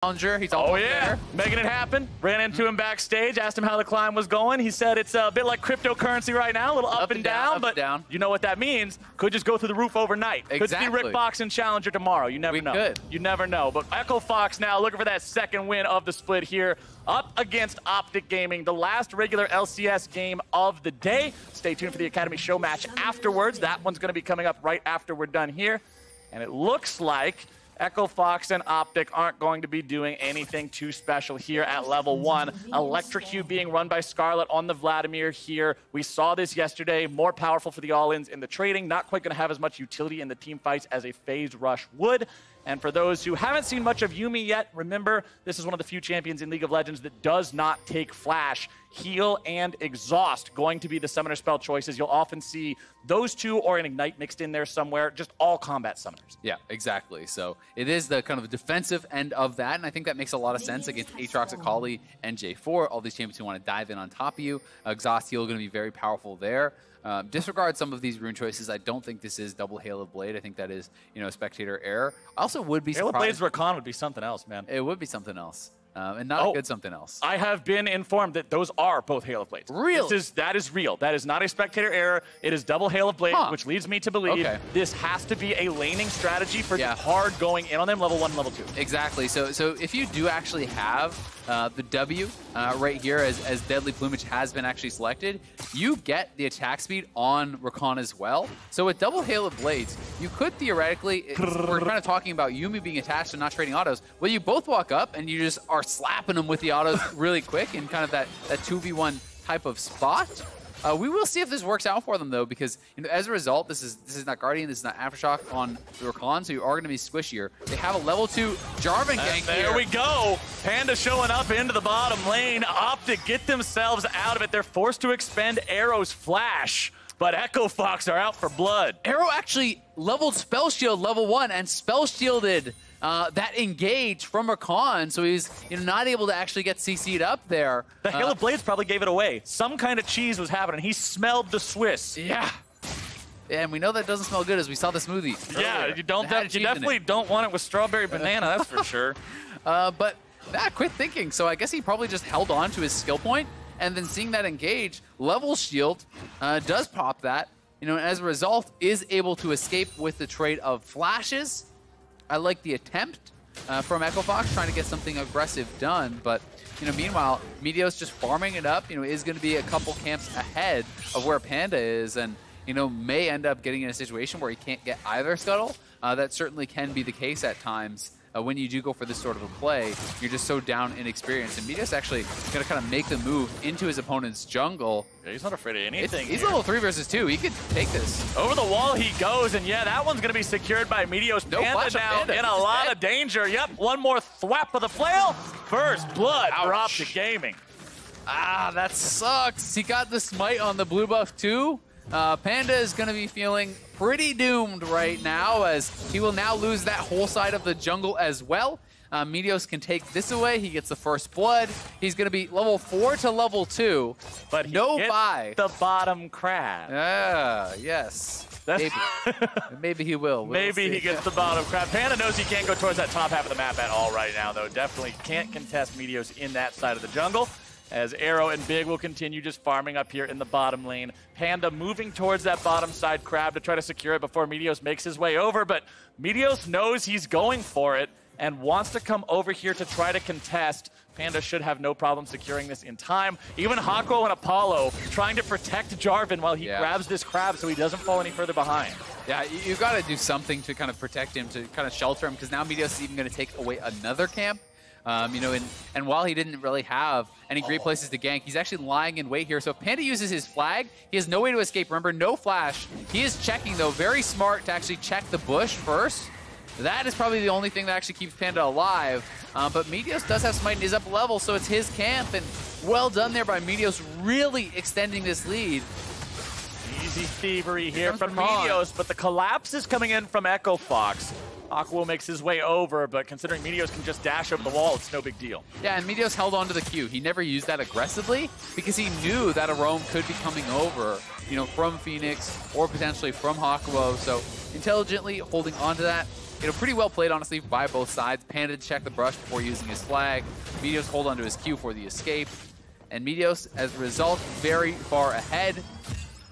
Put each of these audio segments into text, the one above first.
Challenger, he's all there. Making it happen. Ran into him backstage, asked him how the climb was going. He said it's a bit like cryptocurrency right now, a little up and down, but you know what that means. Could just go through the roof overnight. Exactly. Could be Rick Box and Challenger tomorrow. You never know. Could. You never know. But Echo Fox now looking for that second win of the split here, up against OpTic Gaming, the last regular LCS game of the day. Stay tuned for the Academy Show match afterwards. That one's going to be coming up right after we're done here. And it looks like Echo Fox and OpTic aren't going to be doing anything too special here at level 1. Electrocute being run by Scarlet on the Vladimir here. We saw this yesterday. More powerful for the all-ins in the trading. Not quite going to have as much utility in the team fights as a phased rush would. And for those who haven't seen much of Yuumi yet, remember, this is one of the few champions in League of Legends that does not take Flash. Heal and Exhaust going to be the summoner spell choices. You'll often see those two or an Ignite mixed in there somewhere, just all combat summoners. Yeah, exactly. So it is the kind of defensive end of that, and I think that makes a lot of sense against Aatrox, Akali, and J4, all these champions who want to dive in on top of you. Exhaust Heal going to be very powerful there. Disregard some of these rune choices. I don't think this is double Hail of Blade. I think that is, a spectator error. I also would be surprised. Hail of Blade's Rakan would be something else, man. It would be something else. And not a good something else. I have been informed that those are both Hail of Blades. Really? That is real. That is not a spectator error. It is double Hail of Blade, which leads me to believe this has to be a laning strategy for hard going in on them, level 1 and level 2. Exactly. So if you do actually have the W right here, as Deadly Plumage has been actually selected, you get the attack speed on Rakan as well. So with double Hail of Blades, you could theoretically, we're kind of talking about Yuumi being attached and not trading autos, well, you both walk up and you just are slapping them with the autos really quick in kind of that 2v1 type of spot. We will see if this works out for them, though, because as a result, this is not Guardian, this is not Aftershock on the Rakan, so you are going to be squishier. They have a level 2 Jarvan gank here. There we go. Panda showing up into the bottom lane. OpTic get themselves out of it. They're forced to expend Arrow's flash, but Echo Fox are out for blood. Arrow actually leveled Spell Shield level 1 and Spell Shielded that engage from Rakan, so he's not able to actually get CC'd up there. The Hail of Blades probably gave it away. Some kind of cheese was happening. He smelled the Swiss. Yeah. And we know that doesn't smell good, as we saw the smoothie earlier. Yeah, you definitely don't want it with strawberry banana, that's for sure. But quit thinking. So I guess he probably just held on to his skill point, and then seeing that engage, level shield does pop that. And as a result, is able to escape with the trade of flashes. I like the attempt from Echo Fox, trying to get something aggressive done, but meanwhile, Meteos just farming it up, is going to be a couple camps ahead of where Panda is, and may end up getting in a situation where he can't get either scuttle. That certainly can be the case at times. When you do go for this sort of a play, you're just so down in experience. And Meteos actually going to kind of make the move into his opponent's jungle. Yeah, he's not afraid of anything. He's level 3 versus 2. He could take this. Over the wall he goes, and yeah, that one's going to be secured by Meteos. Panda now in a lot of danger. Yep, one more thwap of the flail. First blood for OpTic Gaming. That sucks. He got the smite on the blue buff too. Panda is going to be feeling pretty doomed right now, as he will now lose that whole side of the jungle as well. Meteos can take this away. He gets the first blood. He's going to be level 4 to level 2, but he no gets buy. The bottom crab. Yes. Maybe he will. Maybe he gets the bottom crab. Panda knows he can't go towards that top half of the map at all right now, though. Definitely can't contest Meteos in that side of the jungle, as Arrow and Big will continue just farming up here in the bottom lane. Panda moving towards that bottom side crab to try to secure it before Meteos makes his way over, but Meteos knows he's going for it and wants to come over here to try to contest. Panda should have no problem securing this in time. Even Hakuho and Apollo trying to protect Jarvan while he grabs this crab so he doesn't fall any further behind. Yeah, you got to do something to kind of protect him, to kind of shelter him, because now Meteos is even going to take away another camp. And while he didn't really have any great places to gank, he's actually lying in wait here. So if Panda uses his flag, he has no way to escape. Remember, no flash. He is checking, though, very smart to actually check the bush first. That is probably the only thing that actually keeps Panda alive. But Meteos does have smite and is up level, so it's his camp. And well done there by Meteos, really extending this lead. Easy thievery here from Meteos, but the collapse is coming in from Echo Fox. Hakuho makes his way over, but considering Meteos can just dash over the wall, it's no big deal. Yeah, and Meteos held on to the Q. He never used that aggressively because he knew that a roam could be coming over, from Fenix or potentially from Hakuho. So intelligently holding on to that. pretty well played, honestly, by both sides. Panda checked the brush before using his flag. Meteos hold onto his Q for the escape. And Meteos, as a result, very far ahead.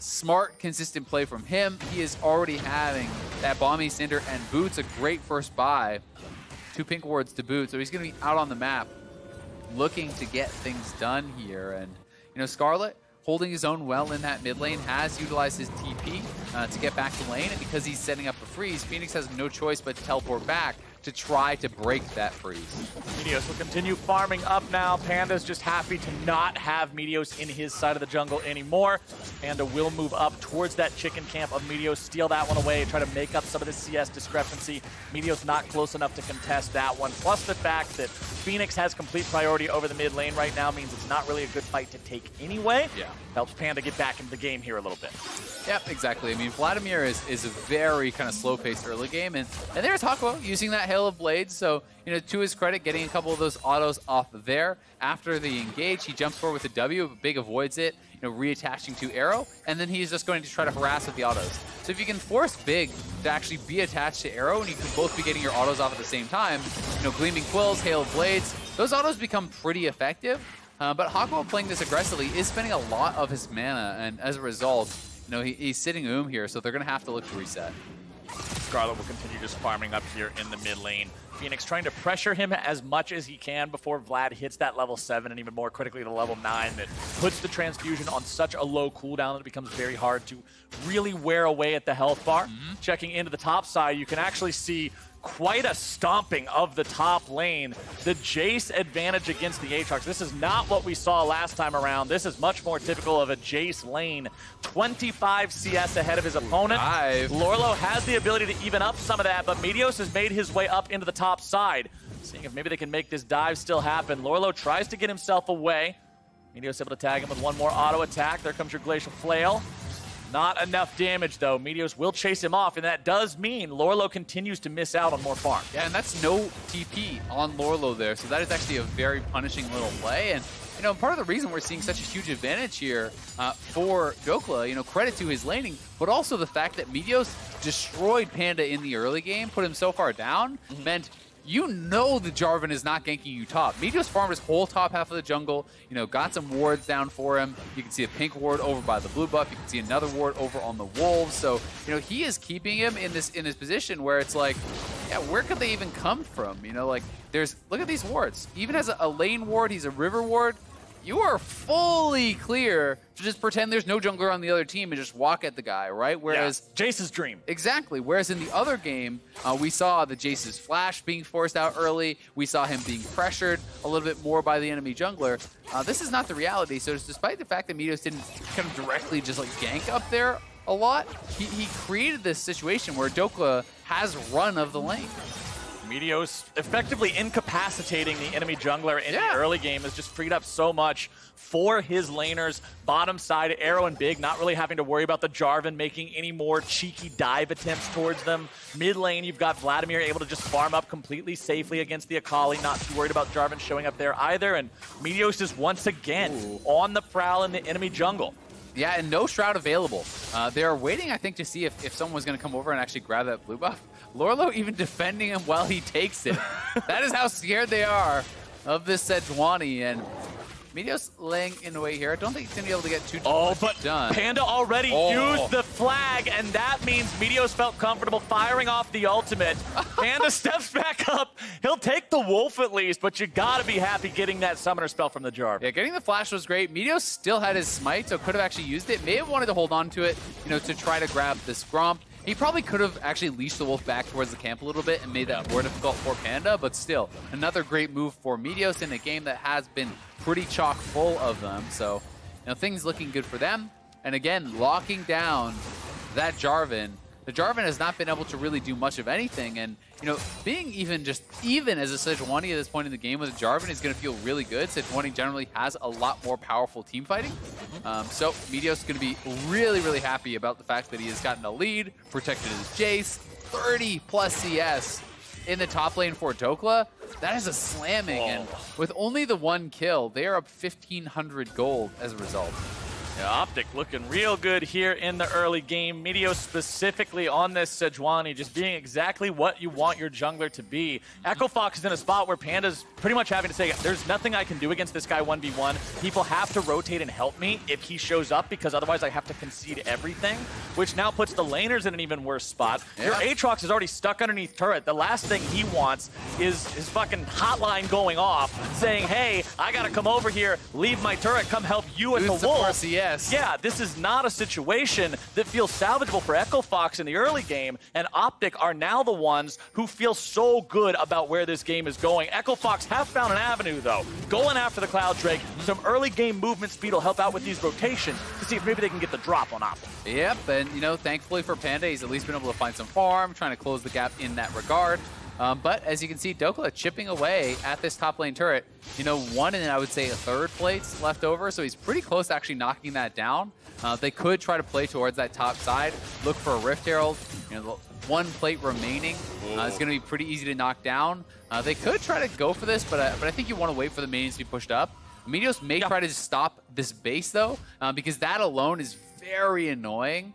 Smart, consistent play from him. He is already having that Bomby Cinder and Boots, a great first buy. 2 pink wards to boot, so he's going to be out on the map looking to get things done here. And, Scarlet, holding his own well in that mid lane, has utilized his TP to get back to lane, and because he's setting up a freeze, Fenix has no choice but to teleport back to try to break that freeze. Meteos will continue farming up now. Panda's just happy to not have Meteos in his side of the jungle anymore. Panda will move up towards that chicken camp of Meteos, steal that one away, try to make up some of the CS discrepancy. Meteos not close enough to contest that one. Plus the fact that Fenix has complete priority over the mid lane right now means it's not really a good fight to take anyway. Yeah. Helps Panda get back into the game here a little bit. Yep, exactly. I mean, Vladimir is a very kind of slow-paced early game, and there's Hakuho using that Hail of Blades, so, to his credit, getting a couple of those autos off there. After the engage, he jumps forward with the W, but Big avoids it, reattaching to Arrow, and then he's just going to try to harass with the autos. So if you can force Big to actually be attached to Arrow, and you can both be getting your autos off at the same time, Gleaming Quills, Hail of Blades, those autos become pretty effective. But Hakuho playing this aggressively is spending a lot of his mana, and as a result, he's sitting here, so they're going to have to look to reset. Scarlet will continue just farming up here in the mid lane. Fenix trying to pressure him as much as he can before Vlad hits that level 7 and even more critically to level 9 that puts the transfusion on such a low cooldown that it becomes very hard to really wear away at the health bar. Checking into the top side, you can actually see quite a stomping of the top lane. The Jayce advantage against the Aatrox. This is not what we saw last time around. This is much more typical of a Jayce lane. 25 CS ahead of his opponent. Lourlo has the ability to even up some of that, but Meteos has made his way up into the top side. Seeing if maybe they can make this dive still happen. Lourlo tries to get himself away. Meteos able to tag him with one more auto attack. There comes your Glacial Flail. Not enough damage, though. Meteos will chase him off, and that does mean Lourlo continues to miss out on more farm. Yeah, and that's no TP on Lourlo there, so that is actually a very punishing little play. And, part of the reason we're seeing such a huge advantage here for Dhokla, credit to his laning, but also the fact that Meteos destroyed Panda in the early game, put him so far down, meant the Jarvan is not ganking you top. Meteos farmed his whole top half of the jungle, got some wards down for him. You can see a pink ward over by the blue buff. You can see another ward over on the wolves. So, he is keeping him in this position where it's like, yeah, where could they even come from? Look at these wards. Even as a lane ward, he's a river ward. You are fully clear to just pretend there's no jungler on the other team and just walk at the guy, right? Whereas Jayce's dream. Exactly. Whereas in the other game, we saw the Jayce's flash being forced out early. We saw him being pressured a little bit more by the enemy jungler. This is not the reality. So despite the fact that Meteos didn't kind of directly just gank up there a lot, he created this situation where Dhokla has run of the lane. Meteos effectively incapacitating the enemy jungler in the early game has just freed up so much for his laners. Bottom side, Arrow and Big not really having to worry about the Jarvan making any more cheeky dive attempts towards them. Mid lane, you've got Vladimir able to just farm up completely safely against the Akali, not too worried about Jarvan showing up there either. And Meteos is once again on the prowl in the enemy jungle. Yeah, and no Shroud available. They're waiting, I think, to see if someone was going to come over and actually grab that blue buff. Lourlo even defending him while he takes it. That is how scared they are of this Sejuani. And Meteos laying in the way here. I don't think he's going to be able to get too much done. Panda already used the flag, and that means Meteos felt comfortable firing off the ultimate. Panda steps back up. He'll take the wolf at least, but you got to be happy getting that summoner spell from the Jarvan. Yeah, getting the flash was great. Meteos still had his smite, so could have actually used it. May have wanted to hold on to it, to try to grab this Gromp. He probably could have actually leashed the wolf back towards the camp a little bit and made that more difficult for Panda, but still, another great move for Meteos in a game that has been pretty chock full of them. So, things looking good for them. And again, locking down that Jarvan. The Jarvan has not been able to really do much of anything, and being even as a Sejuani at this point in the game with a Jarvan is going to feel really good. Sejuani generally has a lot more powerful team fighting. So Meteos is going to be really, really happy about the fact that he has gotten a lead, protected his Jayce, 30+ CS in the top lane for Dhokla. That is a slamming, and with only the one kill, they are up 1,500 gold as a result. Yeah, OpTic looking real good here in the early game. Meteos specifically on this Sejuani, just being exactly what you want your jungler to be. Echo Fox is in a spot where Panda's pretty much having to say, there's nothing I can do against this guy 1v1. People have to rotate and help me if he shows up, because otherwise I have to concede everything, which now puts the laners in an even worse spot. Yeah. Your Aatrox is already stuck underneath turret. The last thing he wants is his fucking hotline going off, saying, hey, I gotta come over here, leave my turret, come help you at the wall. Yes. Yeah, this is not a situation that feels salvageable for Echo Fox in the early game, and OpTic are now the ones who feel so good about where this game is going. Echo Fox have found an avenue, though. Going after the Cloud Drake, some early game movement speed will help out with these rotations to see if maybe they can get the drop on OpTic. Yep, and you know, thankfully for Panda, he's at least been able to find some farm, trying to close the gap in that regard. But as you can see, Dhokla chipping away at this top lane turret. You know, 1 and I would say a third plates left over, so he's pretty close to actually knocking that down. They could try to play towards that top side, look for a Rift Herald. You know, the 1 plate remaining is going to be pretty easy to knock down. They could try to go for this, but I think you want to wait for the minions to be pushed up. Meteos may try to stop this base though, because that alone is very annoying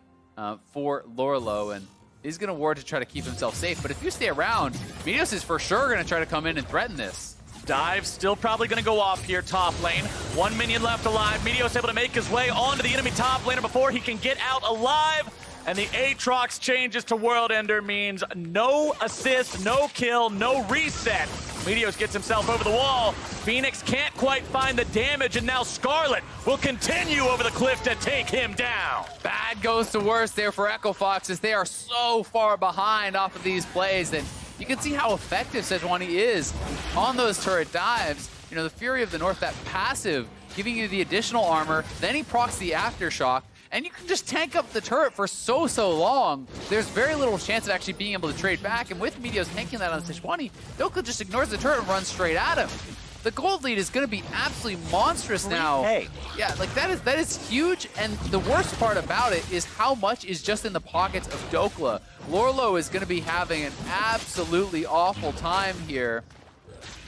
for Lourlo, and he's going to ward to try to keep himself safe. But if you stay around, Meteos is for sure going to try to come in and threaten this. Dive still probably going to go off here top lane. 1 minion left alive. Meteos able to make his way onto the enemy top laner before he can get out alive. And the Aatrox changes to World Ender means no assist, no kill, no reset. Meteos gets himself over the wall. Fenix can't quite find the damage, and now Scarlet will continue over the cliff to take him down. Bad goes to worse there for Echo Fox, as they are so far behind off of these plays. And you can see how effective Sejuani is on those turret dives. You know, the Fury of the North, that passive, giving you the additional armor, then he procs the Aftershock, and you can just tank up the turret for so long. There's very little chance of actually being able to trade back, and with Meteos tanking that on Sejuani, Dhokla just ignores the turret and runs straight at him. The gold lead is going to be absolutely monstrous now. Hey. Yeah, like that is huge, and the worst part about it is how much is just in the pockets of Dhokla. Lourlo is going to be having an absolutely awful time here.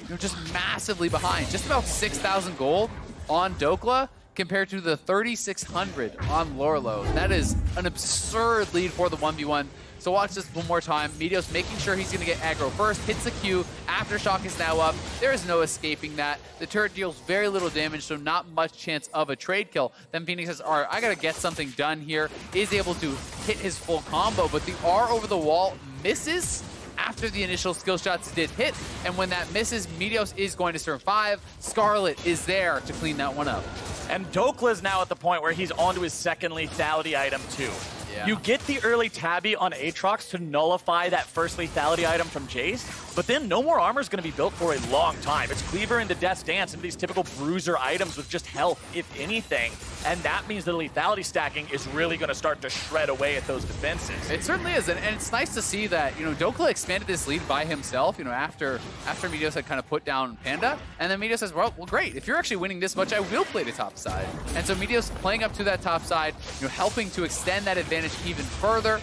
You're just massively behind. Just about 6,000 gold on Dhokla compared to the 3,600 on Lourlo. That is an absurd lead for the 1v1. So watch this one more time. Meteos making sure he's going to get aggro first. Hits the Q. Aftershock is now up. There is no escaping that. The turret deals very little damage, so not much chance of a trade kill. Then Phoenix says, all right, I got to get something done here. Is able to hit his full combo, but the R over the wall misses after the initial skill shots did hit. And when that misses, Meteos is going to survive. Scarlet is there to clean that one up. And Dhokla is now at the point where he's onto his second lethality item too. Yeah. You get the early tabby on Aatrox to nullify that first lethality item from Jayce, but then no more armor is going to be built for a long time. It's Cleaver into Death's Dance, some of these typical bruiser items with just health, if anything. And that means the lethality stacking is really going to start to shred away at those defenses. It certainly is, and it's nice to see that, you know, Dhokla expanded this lead by himself, you know, after Meteos had kind of put down Panda, and then Meteos says, well, great, if you're actually winning this much, I will play the top side. And so Meteos playing up to that top side, you know, helping to extend that advantage even further.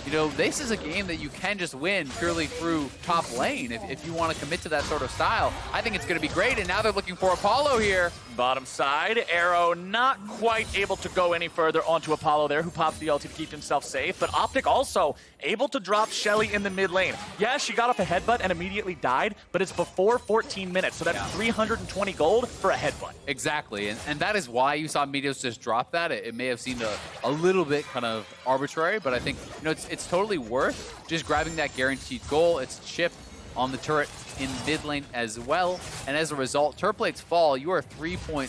You know, this is a game that you can just win purely through top lane if you want to commit to that sort of style. I think it's going to be great, and now they're looking for Apollo here. Bottom side, Arrow not quite able to go any further onto Apollo there, who pops the ulti to keep himself safe, but OpTic also able to drop Shelly in the mid lane. Yeah, she got off a headbutt and immediately died, but it's before 14 minutes, so that's 320 gold for a headbutt. Exactly, and that is why you saw Meteos just drop that. It may have seemed a little bit kind of arbitrary, but I think, you know, it's totally worth just grabbing that guaranteed goal. It's chip on the turret in mid lane as well, and as a result, turret plates fall. You are 3.4,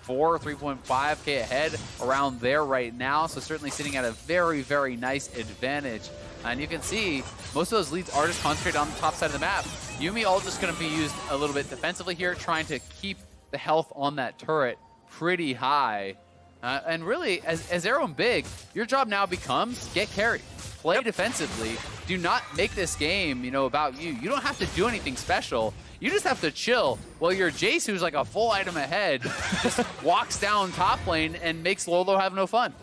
3.5k ahead around there right now, so certainly sitting at a very, very nice advantage. And you can see most of those leads are just concentrated on the top side of the map. Yuumi all just going to be used a little bit defensively here, trying to keep the health on that turret pretty high. And really, as Arrow and Big, your job now becomes get carried. Play defensively. Do not make this game, you know, about you. You don't have to do anything special. You just have to chill while your Jayce, who's like a full item ahead, just walks down top lane and makes Lourlo have no fun.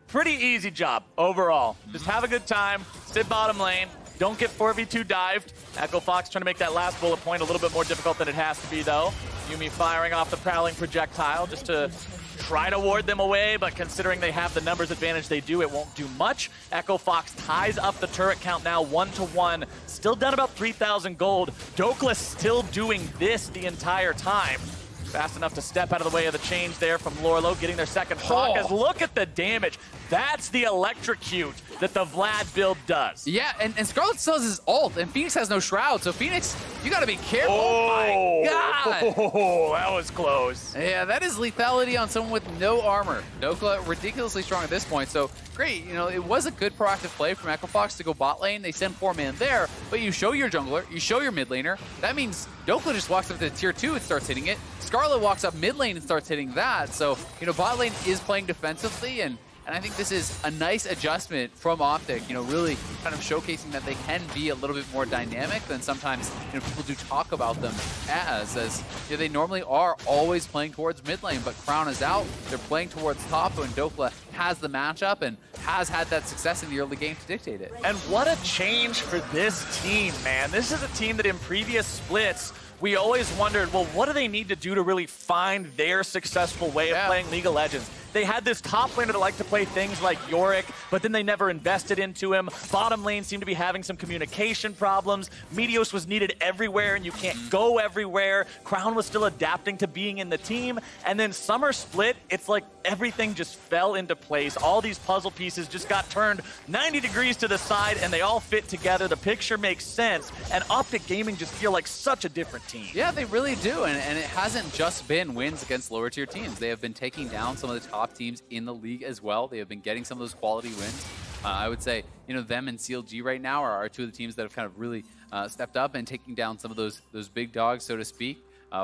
Pretty easy job overall. Just have a good time, sit bottom lane, don't get 4v2 dived. Echo Fox trying to make that last bullet point a little bit more difficult than it has to be though. Yuumi firing off the prowling projectile just to try to ward them away, but considering they have the numbers advantage they do, it won't do much. Echo Fox ties up the turret count now 1-1. Still down about 3,000 gold. Dhokla still doing this the entire time. Fast enough to step out of the way of the change there from Lourlo, getting their second proc. As look at the damage. That's the electrocute that the Vlad build does. Yeah, and Scarlet still has his ult, and Fenix has no shroud. So Fenix, you gotta be careful. Oh my God. Oh, that was close. Yeah, that is lethality on someone with no armor. Dhokla ridiculously strong at this point. So great, you know, it was a good proactive play from Echo Fox to go bot lane. They send 4-man there, but you show your jungler, you show your mid laner. That means Dhokla just walks up to tier 2 and starts hitting it. Scarlet walks up mid lane and starts hitting that. So, you know, bot lane is playing defensively, and I think this is a nice adjustment from OpTic, you know, really kind of showcasing that they can be a little bit more dynamic than sometimes, you know, people do talk about them as you know, they normally are always playing towards mid lane, but Crown is out. They're playing towards top, and Dhokla has the matchup and has had that success in the early game to dictate it. And what a change for this team, man. This is a team that in previous splits, we always wondered, well, what do they need to do to really find their successful way of playing League of Legends? They had this top laner that liked to play things like Yorick, but then they never invested into him. Bottom lane seemed to be having some communication problems. Meteos was needed everywhere, and you can't go everywhere. Crown was still adapting to being in the team. And then Summer Split, it's like everything just fell into place. All these puzzle pieces just got turned 90 degrees to the side, and they all fit together. The picture makes sense, and OpTic Gaming just feel like such a different team. Yeah, they really do, and it hasn't just been wins against lower tier teams. They have been taking down some of the top teams in the league as well. They have been getting some of those quality wins. I would say, you know, them and CLG right now are two of the teams that have kind of really stepped up and taking down some of those big dogs, so to speak.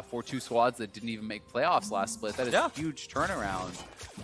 For two squads that didn't even make playoffs last split. That is a huge turnaround,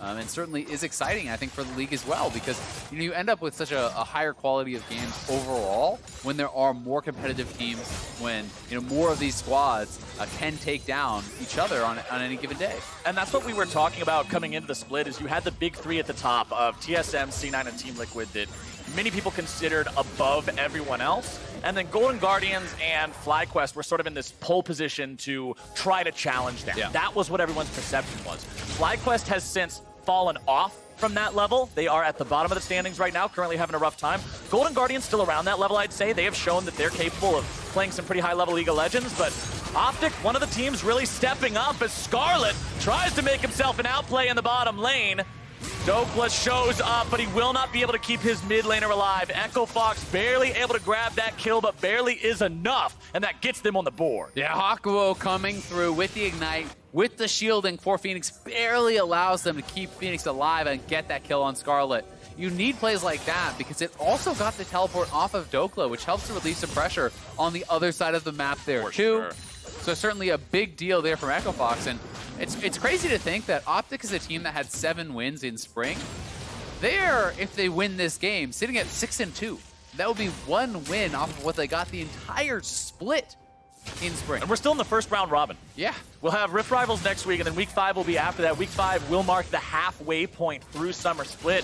and certainly is exciting, I think, for the league as well, because you know, you end up with such a higher quality of games overall when there are more competitive teams, when you know more of these squads can take down each other on any given day. And that's what we were talking about coming into the split, is you had the big three at the top of TSM, C9, and Team Liquid that many people considered above everyone else. And then Golden Guardians and FlyQuest were sort of in this pole position to try to challenge them. That was what everyone's perception was. FlyQuest has since fallen off from that level. They are at the bottom of the standings right now, currently having a rough time. Golden Guardians still around that level, I'd say. They have shown that they're capable of playing some pretty high-level League of Legends, but OpTic, one of the teams really stepping up as Scarlet tries to make himself an outplay in the bottom lane. Dhokla shows up, but he will not be able to keep his mid laner alive. Echo Fox barely able to grab that kill, but barely is enough, and that gets them on the board. Yeah, Hakuho coming through with the Ignite, with the shielding for Phoenix, barely allows them to keep Phoenix alive and get that kill on Scarlet. You need plays like that because it also got the teleport off of Dhokla, which helps to relieve some pressure on the other side of the map there too. So certainly a big deal there from Echo Fox, and it's crazy to think that OpTic is a team that had 7 wins in spring. They're, if they win this game, sitting at 6-2. That would be 1 win off of what they got the entire split in spring. And we're still in the first round robin. Yeah. We'll have Rift Rivals next week, and then week 5 will be after that. Week 5 will mark the halfway point through Summer Split.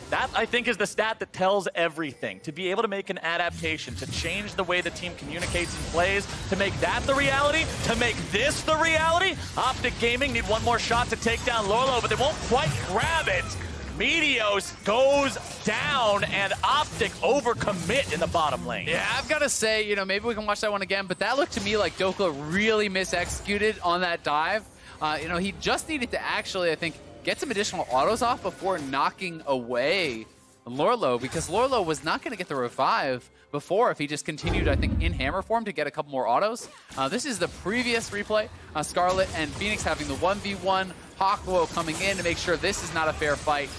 That, I think, is the stat that tells everything. To be able to make an adaptation, to change the way the team communicates and plays, to make that the reality, to make this the reality. OpTic Gaming need one more shot to take down Lourlo, but they won't quite grab it. Meteos goes down, and OpTic overcommit in the bottom lane. Yeah, I've got to say, you know, maybe we can watch that one again, but that looked to me like Dhokla really misexecuted on that dive. You know, he just needed to actually, I think, get some additional autos off before knocking away Lourlo, because Lourlo was not going to get the revive before if he just continued, I think, in hammer form to get a couple more autos. This is the previous replay. Scarlet and Phoenix having the 1v1. Hakuho coming in to make sure this is not a fair fight.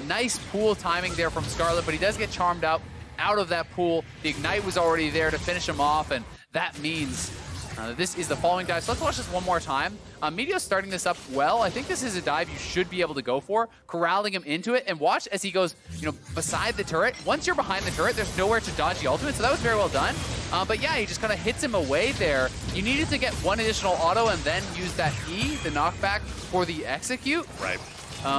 Nice pool timing there from Scarlet, but he does get charmed out of that pool. The Ignite was already there to finish him off, and that means this is the following dive. So let's watch this one more time. Meteos starting this up well. I think this is a dive you should be able to go for, corralling him into it, and watch as he goes, you know, beside the turret. Once you're behind the turret, there's nowhere to dodge the ultimate, so that was very well done. But yeah, he just kind of hits him away there. You needed to get one additional auto and then use that E, the knockback, for the execute. Right.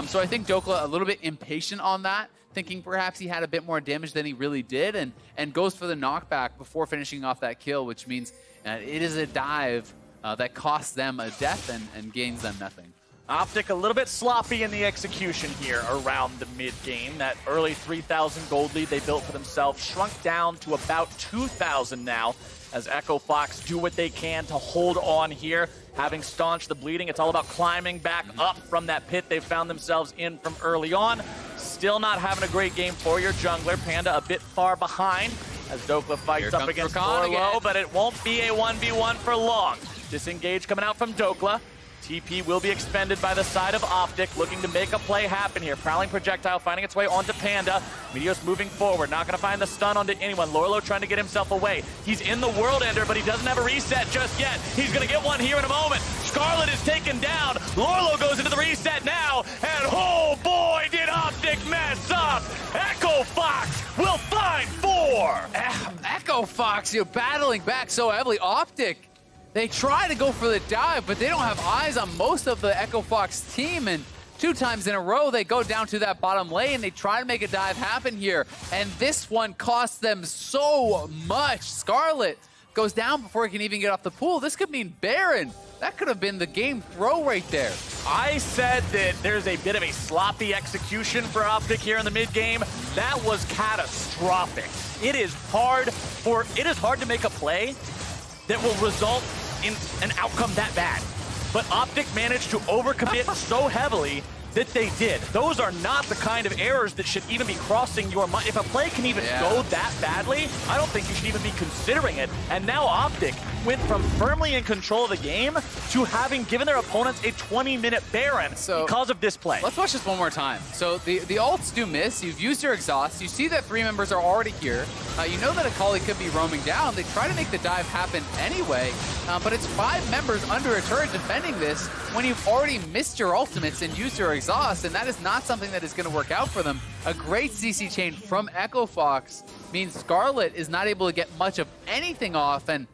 So I think Dhokla a little bit impatient on that, thinking perhaps he had a bit more damage than he really did, and goes for the knockback before finishing off that kill, which means it is a dive that costs them a death and gains them nothing. OpTic a little bit sloppy in the execution here around the mid-game. That early 3,000 gold lead they built for themselves shrunk down to about 2,000 now as Echo Fox do what they can to hold on here. Having staunched the bleeding, it's all about climbing back up from that pit they found themselves in from early on. Still not having a great game for your jungler. Panda a bit far behind as Dhokla fights up against Lourlo, but it won't be a 1v1 for long. Disengage coming out from Dhokla. TP will be expended by the side of OpTic, looking to make a play happen here. Prowling projectile finding its way onto Panda. Meteos moving forward, not going to find the stun onto anyone. Lourlo trying to get himself away. He's in the World Ender, but he doesn't have a reset just yet. He's going to get one here in a moment. Scarlet is taken down. Lourlo goes into the reset now, and oh boy, did OpTic mess up. Echo Fox will find 4. Echo Fox, you're battling back so heavily. OpTic, they try to go for the dive, but they don't have eyes on most of the Echo Fox team, and 2 times in a row they go down to that bottom lane. They try to make a dive happen here, and this one costs them so much. Scarlet goes down before he can even get off the pool. This could mean Baron. That could have been the game throw right there. I said that there's a bit of a sloppy execution for OpTic here in the mid game. That was catastrophic. It is hard to make a play that will result in an outcome that bad. But OpTic managed to overcommit so heavily that they did. Those are not the kind of errors that should even be crossing your mind. If a play can even go that badly, I don't think you should even be considering it. And now OpTic went from firmly in control of the game to having given their opponents a 20-minute Baron because of this play. Let's watch this one more time. So the ults do miss. You've used your exhaust. You see that 3 members are already here. You know that Akali could be roaming down. They try to make the dive happen anyway, but it's 5 members under a turret defending this when you've already missed your ultimates and used your exhaust, and that is not something that is going to work out for them. A great CC chain from Echo Fox means Scarlet is not able to get much of anything off, and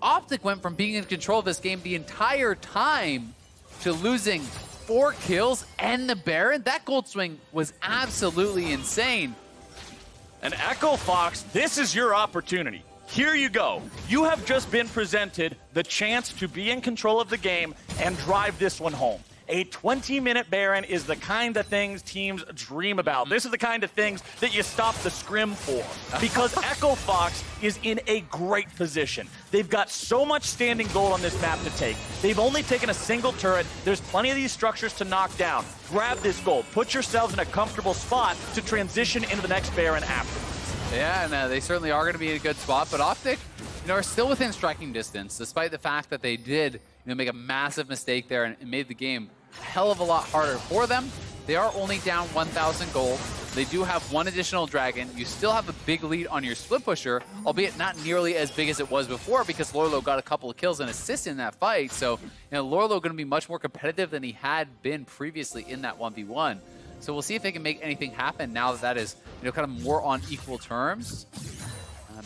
OpTic went from being in control of this game the entire time to losing 4 kills and the Baron. That gold swing was absolutely insane. And Echo Fox, this is your opportunity. Here you go. You have just been presented the chance to be in control of the game and drive this one home. A 20-minute Baron is the kind of things teams dream about. This is the kind of things that you stop the scrim for, because Echo Fox is in a great position. They've got so much standing gold on this map to take. They've only taken a single turret. There's plenty of these structures to knock down. Grab this gold. Put yourselves in a comfortable spot to transition into the next Baron afterwards. Yeah, and they certainly are going to be in a good spot, but OpTic, are still within striking distance, despite the fact that they did, make a massive mistake there and made the game a hell of a lot harder for them. They are only down 1,000 gold. They do have 1 additional dragon. You still have a big lead on your split pusher, albeit not nearly as big as it was before because Lourlo got a couple of kills and assists in that fight. So, Lourlo going to be much more competitive than he had been previously in that 1v1. So we'll see if they can make anything happen now that that is, kind of more on equal terms.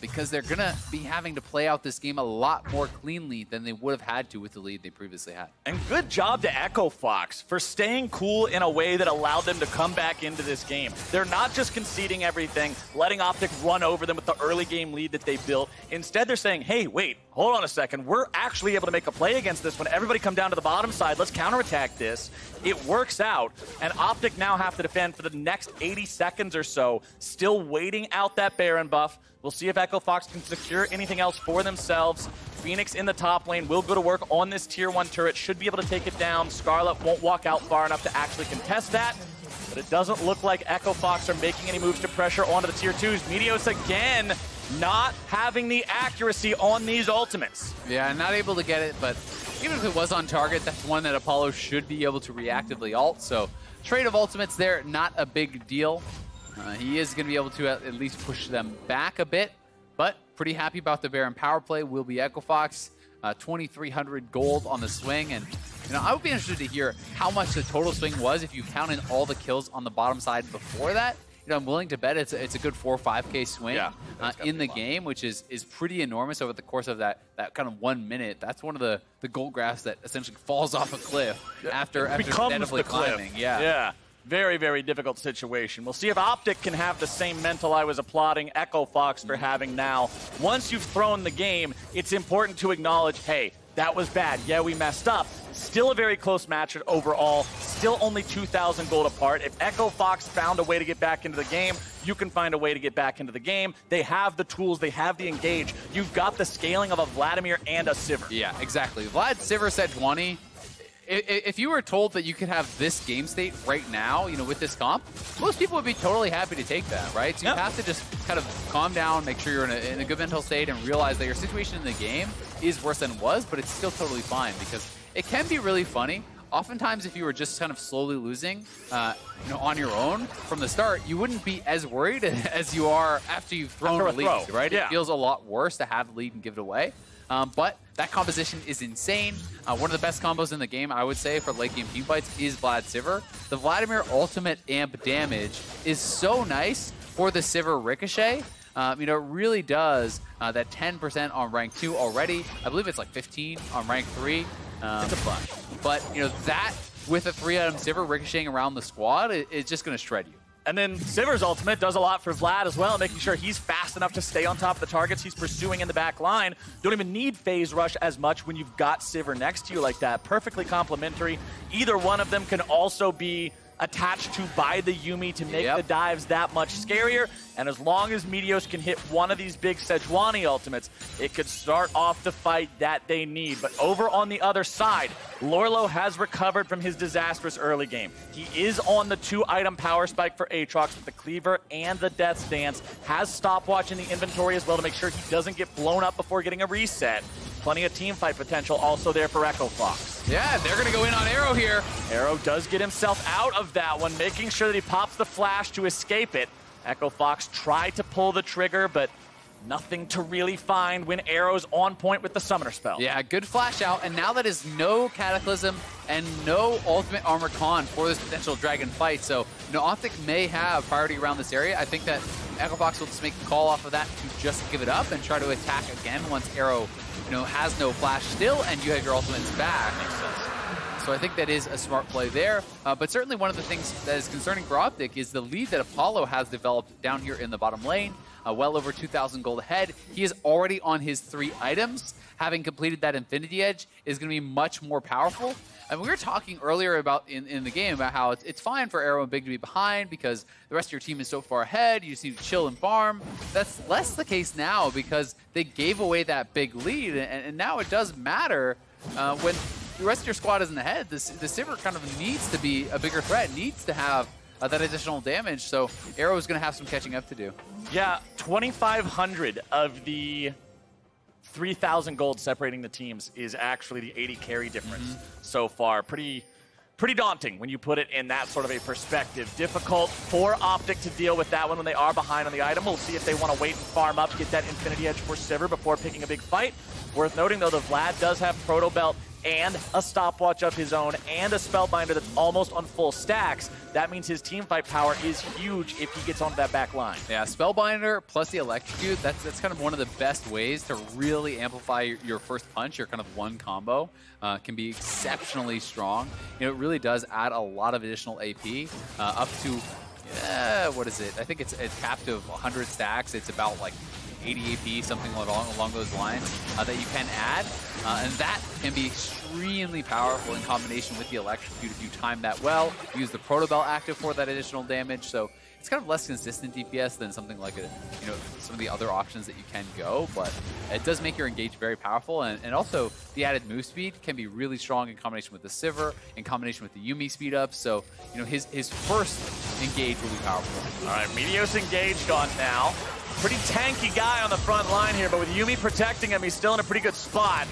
Because they're going to be having to play out this game a lot more cleanly than they would have had to with the lead they previously had. And good job to Echo Fox for staying cool in a way that allowed them to come back into this game. They're not just conceding everything, letting OpTic run over them with the early game lead that they built. Instead, they're saying, hey, wait, hold on a second. We're actually able to make a play against this one. Everybody come down to the bottom side. Let's counterattack this. It works out, and OpTic now have to defend for the next 80 seconds or so, still waiting out that Baron buff. We'll see if Echo Fox can secure anything else for themselves. Fenix in the top lane will go to work on this tier 1 turret, should be able to take it down. Scarlet won't walk out far enough to actually contest that, but it doesn't look like Echo Fox are making any moves to pressure onto the tier 2s. Meteos again not having the accuracy on these ultimates. Yeah, not able to get it, but even if it was on target, that's one that Apollo should be able to reactively ult. So trade of ultimates there, not a big deal. He is going to be able to at least push them back a bit, but pretty happy about the Baron power play will be Echo Fox. 2,300 gold on the swing, and I would be interested to hear how much the total swing was if you count in all the kills on the bottom side before that. I'm willing to bet it's a good 4 or 5K swing in the game, which is pretty enormous over the course of that kind of 1 minute. That's one of the gold graphs that essentially falls off a cliff after steadily climbing. Yeah. Very, very difficult situation. We'll see if OpTic can have the same mental I was applauding Echo Fox for having now. Once you've thrown the game, it's important to acknowledge, hey, that was bad. Yeah, we messed up. Still a very close match overall. Still only 2,000 gold apart. If Echo Fox found a way to get back into the game, you can find a way to get back into the game. They have the tools. They have the engage. You've got the scaling of a Vladimir and a Sivir. Yeah, exactly. Vlad, Sivir, Sejuani. If you were told that you could have this game state right now, you know, with this comp, most people would be totally happy to take that, right? So you have to just kind of calm down, make sure you're in a good mental state, and realize that your situation in the game is worse than it was, but it's still totally fine, because it can be really funny. Oftentimes, if you were just kind of slowly losing, you know, on your own from the start, you wouldn't be as worried as you are after you've thrown the lead, right? Yeah. It feels a lot worse to have the lead and give it away. But that composition is insane. One of the best combos in the game, I would say, for late game teamfights is Vlad Sivir. The Vladimir ultimate amp damage is so nice for the Sivir ricochet. You know, it really does that 10% on rank 2 already. I believe it's like 15 on rank 3. It's a bunch. But, you know, that with a 3-item Sivir ricocheting around the squad, it's just going to shred you. And then Sivir's ultimate does a lot for Vlad as well, making sure he's fast enough to stay on top of the targets he's pursuing in the back line. Don't even need phase rush as much when you've got Sivir next to you like that. Perfectly complementary. Either one of them can also be attached to by the Yuumi to make the dives that much scarier. And as long as Meteos can hit one of these big Sejuani ultimates, it could start off the fight that they need. But over on the other side, Lourlo has recovered from his disastrous early game. He is on the 2-item power spike for Aatrox with the Cleaver and the Death's Dance. Has stopwatch in the inventory as well to make sure he doesn't get blown up before getting a reset. Plenty of team fight potential also there for Echo Fox. Yeah, they're going to go in on Arrow here. Arrow does get himself out of that one, making sure that he pops the flash to escape it. Echo Fox tried to pull the trigger, but nothing to really find when Arrow's on point with the Summoner spell. Yeah, good flash out, and now that is no Cataclysm and no Ultimate Armor Con for this potential Dragon fight, so you know, OpTic may have priority around this area. I think that Echo Fox will just make the call off of that to just give it up and try to attack again once Arrow, you know, has no flash still, and you have your ultimates back. So I think that is a smart play there. But certainly one of the things that is concerning for OpTic is the lead that Apollo has developed down here in the bottom lane. Well over 2,000 gold ahead. He is already on his 3 items. Having completed that Infinity Edge is going to be much more powerful. And we were talking earlier about in the game about how it's fine for Arrow and Big to be behind because the rest of your team is so far ahead. You just need to chill and farm. That's less the case now because they gave away that big lead. And now it does matter when the rest of your squad isn't ahead. The Sivir kind of needs to be a bigger threat, needs to have that additional damage. So Arrow is going to have some catching up to do. Yeah, 2,500 of the 3,000 gold separating the teams is actually the 80 carry difference so far. Pretty daunting when you put it in that sort of a perspective. Difficult for OpTic to deal with that one when they are behind on the item. We'll see if they want to wait and farm up, get that Infinity Edge for Sivir before picking a big fight. Worth noting, though, that Vlad does have Proto Belt and a stopwatch of his own and a Spellbinder that's almost on full stacks. That means his teamfight power is huge if he gets onto that back line. Yeah, Spellbinder plus the Electrocute, that's kind of one of the best ways to really amplify your first punch, your kind of one combo. Can be exceptionally strong. You know, it really does add a lot of additional AP, up to, what is it? I think it's capped of 100 stacks. It's about like 80 AP, something along those lines, that you can add. And that can be extremely powerful in combination with the Electrocute if you time that well. Use the Protobell active for that additional damage. So it's kind of less consistent DPS than something like some of the other options that you can go, but it does make your engage very powerful, and also the added move speed can be really strong in combination with the Sivir, in combination with the Yuumi speed up. So you know his first engage will be powerful. All right, Meteos engaged on now. Pretty tanky guy on the front line here, but with Yuumi protecting him, he's still in a pretty good spot.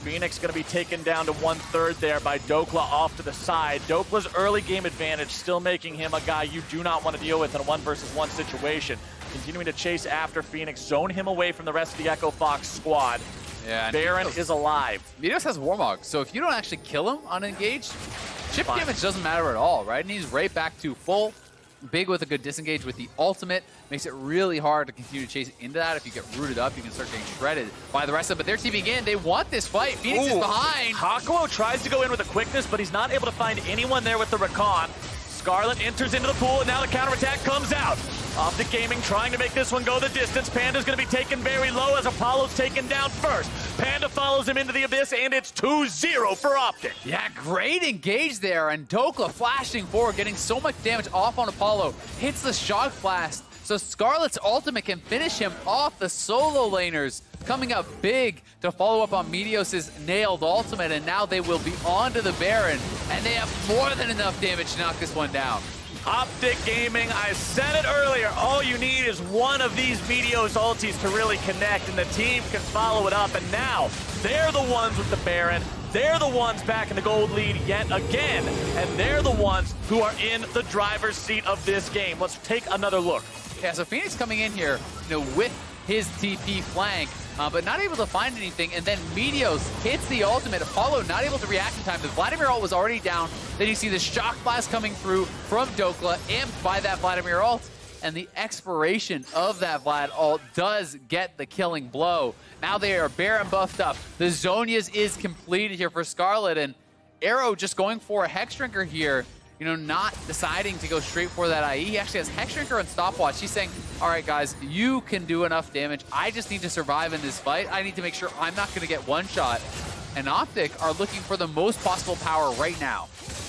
Fenix going to be taken down to 1/3 there by Dhokla off to the side. Dokla's early game advantage still making him a guy you do not want to deal with in a 1-versus-1 situation. Continuing to chase after Fenix, zone him away from the rest of the Echo Fox squad. Yeah, Baron is alive. Meteos has Warmog, so if you don't actually kill him unengaged, chip damage doesn't matter at all, right? And he's right back to full. Big with a good disengage with the ultimate. Makes it really hard to continue to chase into that. If you get rooted up, you can start getting shredded by the rest of them. But they're TPing in. They want this fight. Phoenix is behind. Hakuho tries to go in with a quickness, but he's not able to find anyone there with the Rakan. Scarlet enters into the pool, and now the counterattack comes out. OpTic Gaming trying to make this one go the distance. Panda's going to be taken very low as Apollo's taken down first. Panda follows him into the abyss, and it's 2-0 for OpTic. Yeah, great engage there, and Dhokla flashing forward, getting so much damage off on Apollo. Hits the Shock Blast, so Scarlet's ultimate can finish him off. The solo laners coming up big to follow up on Meteos' nailed ultimate, and now they will be on to the Baron, and they have more than enough damage to knock this one down. OpTic Gaming, I said it earlier, all you need is one of these Meteos ultis to really connect, and the team can follow it up, and now they're the ones with the Baron. They're the ones back in the gold lead yet again, and they're the ones who are in the driver's seat of this game. Let's take another look. Yeah, so Fenix coming in here, with his TP flank, but not able to find anything, and then Meteos hits the ultimate. Apollo not able to react in time. The Vladimir ult was already down. Then you see the Shock Blast coming through from Dhokla, amped by that Vladimir ult, and the expiration of that Vlad ult does get the killing blow. Now they are Baron buffed up. The Zhonya's is completed here for Scarlet, and Arrow just going for a Hex Drinker here, not deciding to go straight for that IE. He actually has Hex Drinker and Stopwatch. He's saying, all right, guys, you can do enough damage. I just need to survive in this fight. I need to make sure I'm not going to get one shot. And OpTic are looking for the most possible power right now.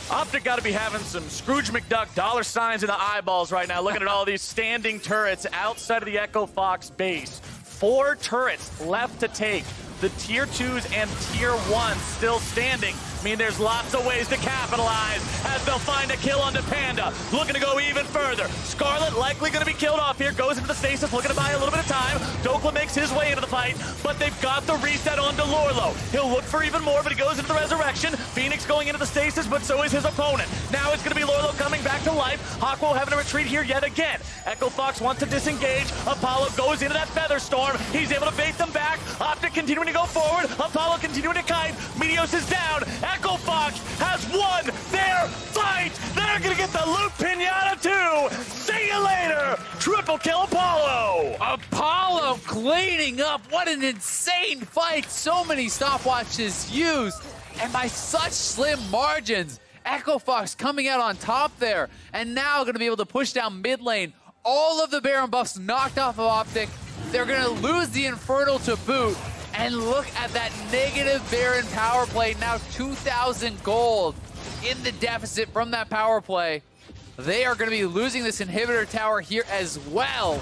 OpTic got to be having some Scrooge McDuck dollar signs in the eyeballs right now, looking at all these standing turrets outside of the Echo Fox base. 4 turrets left to take. The tier 2s and tier 1s still standing. I mean, there's lots of ways to capitalize as they'll find a kill onto Panda. Looking to go even further. Scarlet likely going to be killed off here. Goes into the stasis, looking to buy a little bit of time. Dhokla makes his way into the fight, but they've got the reset onto Lourlo. He'll look for even more, but he goes into the resurrection. Fenix going into the stasis, but so is his opponent. Now it's going to be Lourlo coming back to life. Hakuho having to retreat here yet again. Echo Fox wants to disengage. Apollo goes into that Feather Storm. He's able to bait them back. OpTic continuing to go forward. Apollo continuing to kite. Meteos is down. Echo Fox has won their fight. They're going to get the loot pinata too. See you later. Triple kill Apollo. Apollo cleaning up. What an insane fight. So many stopwatches used, and by such slim margins. Echo Fox coming out on top there, and now going to be able to push down mid lane. All of the Baron buffs knocked off of OpTic. They're going to lose the Infernal to boot. And look at that negative Baron power play. Now 2,000 gold in the deficit from that power play. They are going to be losing this inhibitor tower here as well.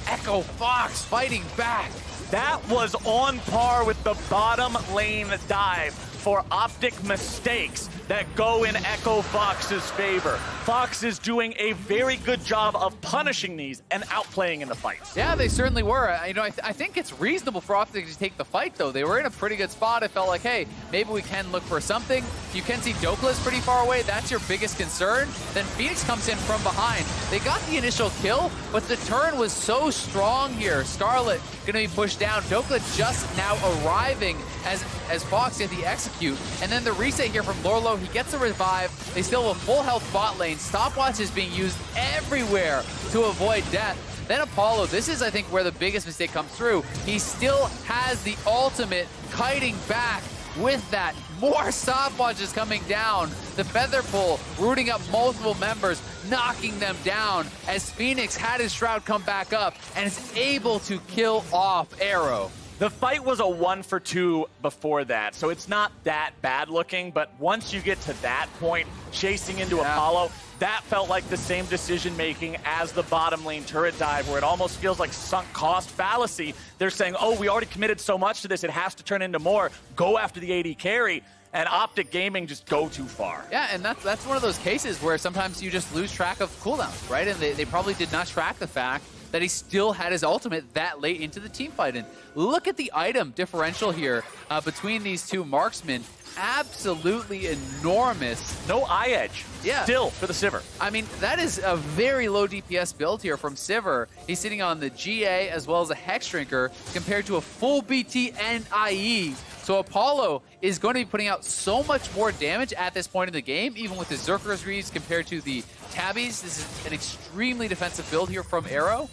Echo Fox fighting back. That was on par with the bottom lane dive for OpTic mistakes that go in Echo Fox's favor. Fox is doing a very good job of punishing these and outplaying in the fights. Yeah, they certainly were. I think it's reasonable for OpTic to take the fight, though. They were in a pretty good spot. It felt like, hey, maybe we can look for something. You can see Dhokla pretty far away. That's your biggest concern. Then Fenix comes in from behind. They got the initial kill, but the turn was so strong here. Scarlet going to be pushed down. Dhokla just now arriving as Fox get the execute. And then the reset here from Lourlo. He gets a revive. They still have a full health bot lane. Stopwatch is being used everywhere to avoid death. Then Apollo, this is, I think, where the biggest mistake comes through. He still has the ultimate kiting back with that. More stopwatches coming down. The Feather Pull rooting up multiple members, knocking them down as Fenix had his Shroud come back up and is able to kill off Arrow. The fight was a 1-for-2 before that, so it's not that bad looking, but once you get to that point, chasing into Apollo, that felt like the same decision-making as the bottom lane turret dive, where it almost feels like sunk cost fallacy. They're saying, oh, we already committed so much to this, it has to turn into more. Go after the AD carry. And OpTic Gaming just go too far. Yeah, and that's one of those cases where sometimes you just lose track of cooldowns, right? And they probably did not track the fact that he still had his ultimate that late into the team fight. And look at the item differential here between these two marksmen. Absolutely enormous. No eye edge. Yeah. Still for the Sivir. I mean, that is a very low DPS build here from Sivir. He's sitting on the GA as well as a Hex Drinker compared to a full BT and IE. So Apollo is going to be putting out so much more damage at this point in the game, even with the Zerker's Greaves compared to the Tabbies. This is an extremely defensive build here from Arrow.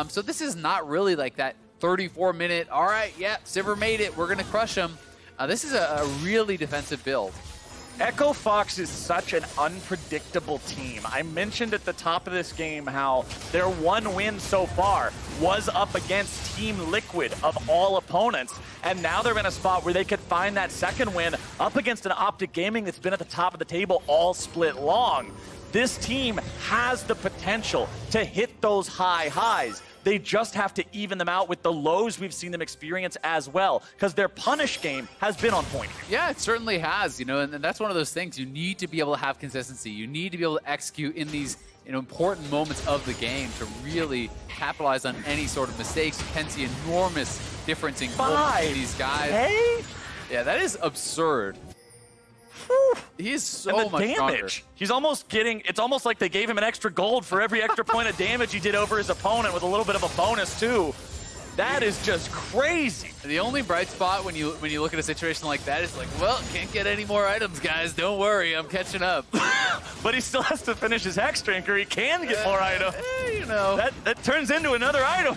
So this is not really like that 34-minute, all right, yeah, Sivir made it, we're going to crush him. This is a really defensive build. Echo Fox is such an unpredictable team. I mentioned at the top of this game how their one win so far was up against Team Liquid of all opponents, and now they're in a spot where they could find that second win up against an OpTic Gaming that's been at the top of the table all split long. This team has the potential to hit those high highs. They just have to even them out with the lows we've seen them experience as well, because their punish game has been on point. Yeah, it certainly has, you know, and that's one of those things. You need to be able to have consistency. You need to be able to execute in these important moments of the game to really capitalize on any sort of mistakes. You can see enormous difference in these guys. Hey? Yeah, that is absurd. He is so much damage. Stronger. He's almost getting, it's almost like they gave him an extra gold for every extra point of damage he did over his opponent, with a little bit of a bonus too. That is just crazy. The only bright spot when you look at a situation like that is like, well, can't get any more items, guys. Don't worry, I'm catching up. But he still has to finish his Hex Drink, or he can get more items. You know. That turns into another item.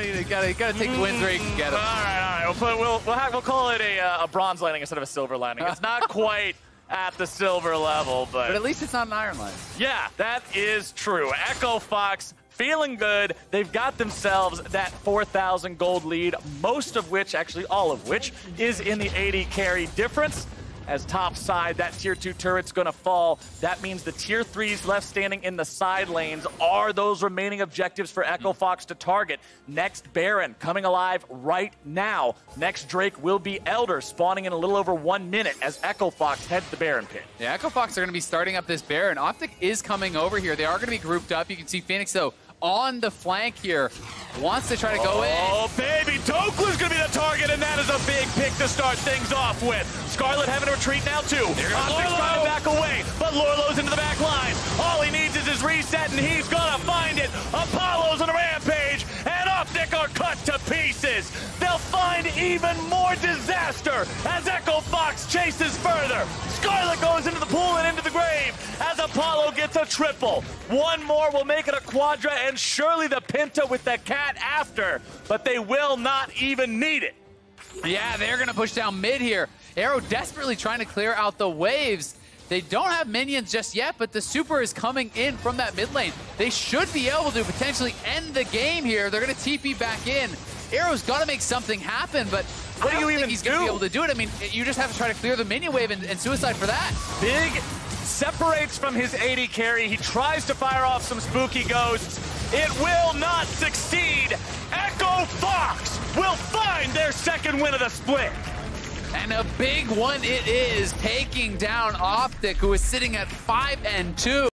You gotta take the wins where you can get them. All right. We'll call it a bronze landing instead of a silver landing. It's not quite at the silver level, but at least it's not an iron line. Yeah, that is true. Echo Fox feeling good. They've got themselves that 4,000 gold lead, most of which, actually all of which, is in the 80 carry difference. As top side, that tier 2 turret's gonna fall. That means the tier 3s left standing in the side lanes are those remaining objectives for Echo Fox to target. Next Baron coming alive right now. Next Drake will be Elder, spawning in a little over 1 minute as Echo Fox heads the Baron pit. Yeah, Echo Fox are gonna be starting up this Baron. OpTic is coming over here. They are gonna be grouped up. You can see Fenix, though, on the flank here, wants to try to go in. Oh, baby, Dhokla's gonna be the target, and that is a big pick to start things off with. Scarlet having to retreat now, too. OpTic's trying to back away, but Lourlo's into the back line. All he needs is his reset, and he's gonna find it. Apollo's on a rampage, and OpTic are cut to pieces. They'll find even more disaster as Echo Fox chases further. Scarlet goes into the pool and into the grave as Apollo gets a triple. One more will make it a quadra, and surely the Penta with the cat after, but they will not even need it. Yeah, they're going to push down mid here. Arrow desperately trying to clear out the waves. They don't have minions just yet, but the super is coming in from that mid lane. They should be able to potentially end the game here. They're going to TP back in. Arrow's got to make something happen, but what do you even he's going to be able to do it. I mean, you just have to try to clear the minion wave and suicide for that. Big separates from his 80 carry. He tries to fire off some spooky ghosts. It will not succeed. Echo Fox will find their second win of the split. And a big one it is, taking down OpTic, who is sitting at 5-2.